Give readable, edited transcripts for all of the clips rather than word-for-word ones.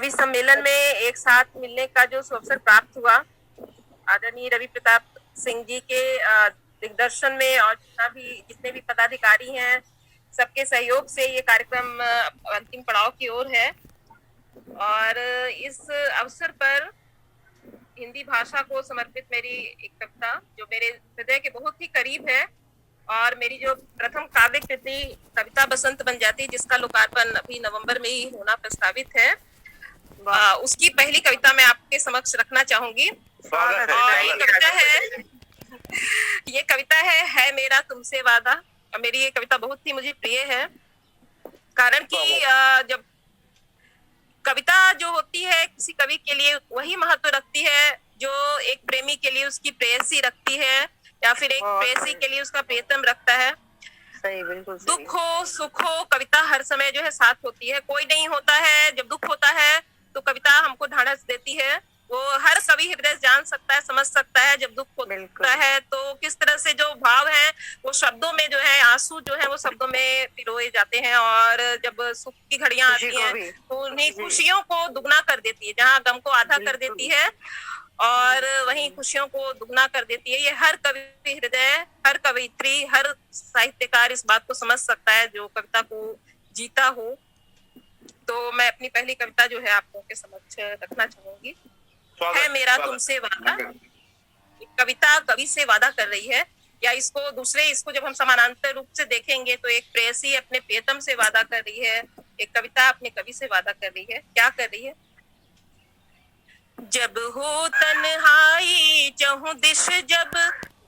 कवि सम्मेलन में एक साथ मिलने का जो अवसर प्राप्त हुआ, आदरणीय रवि प्रताप सिंह जी के दिग्दर्शन में और जितने भी पदाधिकारी हैं, सबके सहयोग से ये कार्यक्रम अंतिम पड़ाव की ओर है। और इस अवसर पर हिंदी भाषा को समर्पित मेरी एक कविता जो मेरे हृदय के बहुत ही करीब है, और मेरी जो प्रथम काव्य कृति कविता बसंत बन जाती, जिसका लोकार्पण अभी नवंबर में ही होना प्रस्तावित है, उसकी पहली कविता मैं आपके समक्ष रखना चाहूंगी। और ये कविता है मेरा तुमसे वादा। मेरी ये कविता बहुत ही मुझे प्रिय है, कारण कि जब कविता जो होती है किसी कवि के लिए वही महत्व रखती है जो एक प्रेमी के लिए उसकी प्रेयसी रखती है, या फिर एक प्रेयसी के लिए उसका प्रियतम रखता है। सही, बिल्कुल सही। दुख हो सुख हो, कविता हर समय जो है साथ होती है। कोई नहीं होता है, जब दुख होता है तो कविता हमको ढाढ़स देती है। वो हर कवि हृदय जान सकता है, समझ सकता है जब दुख होता है तो किस तरह से जो भाव है वो शब्दों में जो है, आंसू जो है वो शब्दों में पिरोए जाते हैं, और जब सुख की घड़ियां आती हैं तो उन्हीं खुशियों को दुगना कर देती है। जहाँ गम को आधा कर देती है और वहीं खुशियों को दुगना कर देती है। ये हर कवि हृदय, हर कवित्री, हर साहित्यकार इस बात को समझ सकता है जो कविता को जीता हो। तो मैं अपनी पहली कविता जो है आपको के समक्ष रखना चाहूंगी। है मेरा तुमसे वादा। कविता कवि से वादा कर रही है, या इसको जब हम समानांतर रूप से देखेंगे तो एक प्रेयसी अपने प्रियतम से वादा कर रही है, एक कविता अपने कवि से वादा कर रही है। क्या कर रही है? जब हो तन्हाई चहुं दिश, जब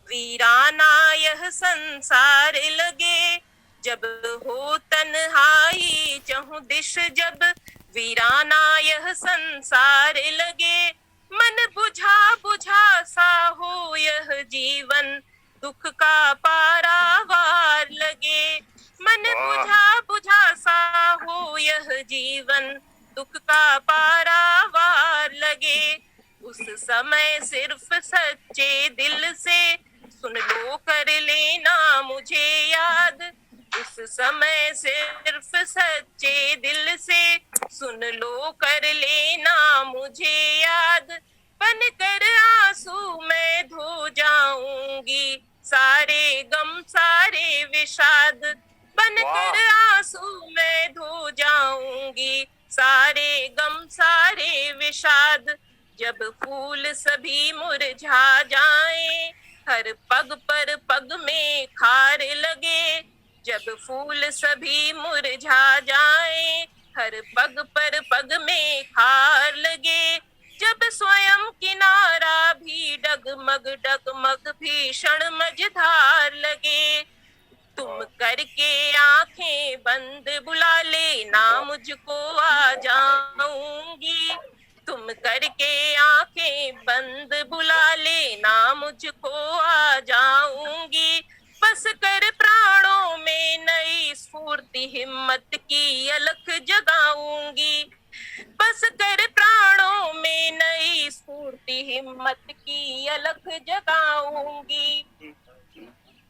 वीराना यह संसार लगे। जब हो तन्हाई चहुं दिश, जब वीराना यह संसार लगे। मन बुझा बुझा सा हो यह जीवन, दुख का पारावार लगे। मन बुझा बुझा सा हो यह जीवन, दुख का पारावार लगे। उस समय सिर्फ सच्चे दिल से सुन लो कर लेना मुझे याद। उस समय सिर्फ सच्चे दिल से सुन लो कर लेना मुझे याद। बन कर आंसू मैं धो जाऊंगी सारे गम सारे विषाद। बन कर आंसू मैं धो जाऊंगी सारे गम सारे विषाद। जब फूल सभी मुरझा जाएं, हर पग पर पग में खार लगे। जब फूल सभी मुरझा जाएं, हर पग पर पग में खार लगे। जब स्वयं किनारा भी डगमग भीषण मझधार लगे। तुम करके आंखें बंद बुला लेना मुझको आ जाऊंगी। तुम करके आंखें बंद बुला लेना मुझको आ जाऊंगी। बस कर प्राणों में नई स्फूर्ति हिम्मत की अलख जगाऊंगी। बस कर प्राणों में नई स्फूर्ति हिम्मत की अलख जगाऊंगी।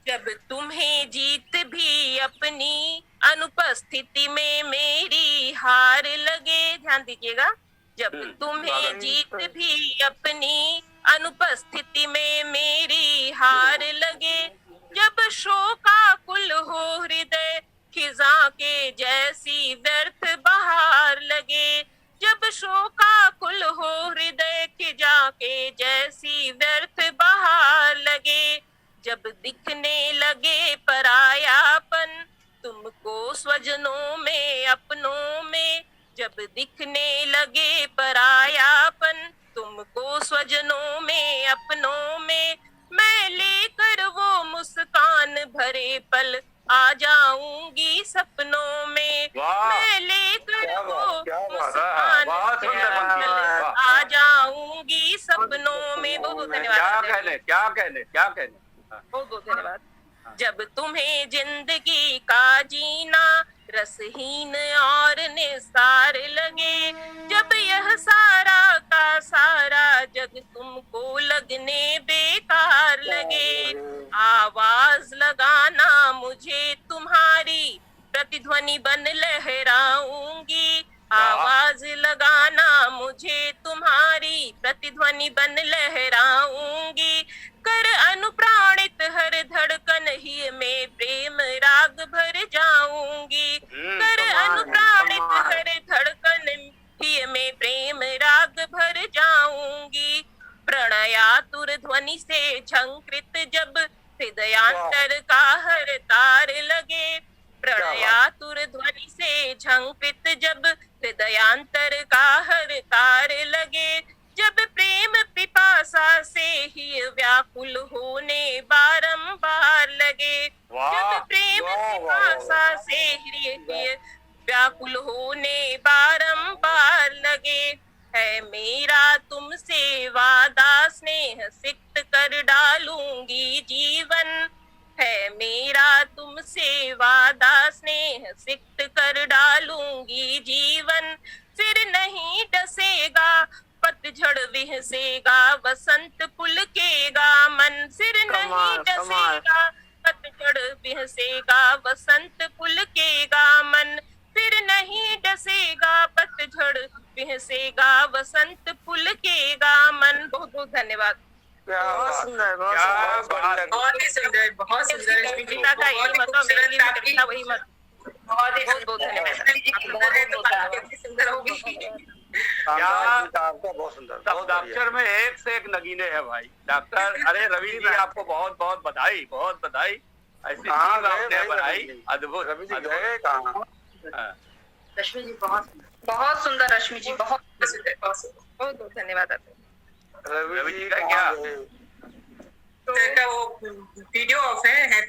जब तुम्हें जीत भी अपनी अनुपस्थिति में मेरी हार लगे। ध्यान दीजिएगा, जब तुम्हें जीत भी अपनी अनुपस्थिति में मेरी हार लगे। जब शोकाकुल हो हृदय खिजा के जैसी व्यर्थ बहार लगे। जब शोकाकुल हो हृदय खिजा के जैसी व्यर्थ बहार लगे। जब दिखने लगे परायापन तुमको स्वजनों में अपनों में। जब दिखने लगे परायापन तुमको स्वजनों में अपनों में। मैं लेकर वो मुस्कान भरे पल आ जाऊंगी सपनों में। मैं लेकर वो मुस्कान भरे पल आ जाऊंगी सपनों में। बहुत धन्यवाद। क्या कहने बहुत बहुत धन्यवाद। जब तुम्हें जिंदगी का जीना रसहीन और निस्तार लगे। जब यह सारा का सारा जग तुमको लगने बेकार लगे। आवाज लगाना मुझे तुम्हारी प्रतिध्वनि बन लहराऊंगी। आवाज लगाना प्रतिध्वनि बन लहराऊंगी। कर अनुप्राणित हर धड़कन ही में प्रेम राग भर जाऊंगी। कर अनुप्राणित हर धड़कन ही में प्रेम राग भर जाऊंगी। प्रणयातुर ध्वनि से झंकृत जब हृदयांतर का हर तार लगे। प्रणयातुर ध्वनि से झंकृत जब हृदयांतर का हर तार लगे। जब प्रेम पिपासा से ही व्याकुल होने बारंबार लगे। जब प्रेम पिपासा से ही व्याकुल होने बारंबार लगे। है मेरा तुमसे वादा स्नेह सिक्त कर डालूंगी जीवन। है मेरा तुमसे वादा स्नेह सिक्त कर डालूंगी जीवन। फिर नहीं डसेगा पतझड़ विहसेगा वसंत पुलकेगा मन। फिर नहीं डसेगा पतझड़ विहसेगा वसंत पुलकेगा मन। फिर नहीं डसेगा पतझड़ विहसेगा वसंत पुलकेगा मन। बहुत बहुत धन्यवाद। बहुत सुंदर, बहुत सुंदर, बहुत ही सुंदर, बहुत सुंदर। कविता का यही मतलब, मेरी कविता वही मत। बहुत ही बहुत बहुत धन्यवाद। सुंदर होगी। आपका बहुत सुंदर। डॉक्टर में एक से एक नगीने हैं भाई डॉक्टर। अरे रवि जी आपको बहुत बहुत बधाई, बहुत बधाई। ऐसी चीज आपने बनाई, अद्भुत। रवि जी गए कहाँ? रश्मि जी बहुत सुंदर। रश्मि जी बहुत सुंदर, बहुत सुंदर। बहुत बहुत धन्यवाद। रवि जी का क्या तो वो वीडियो ऑफ है तो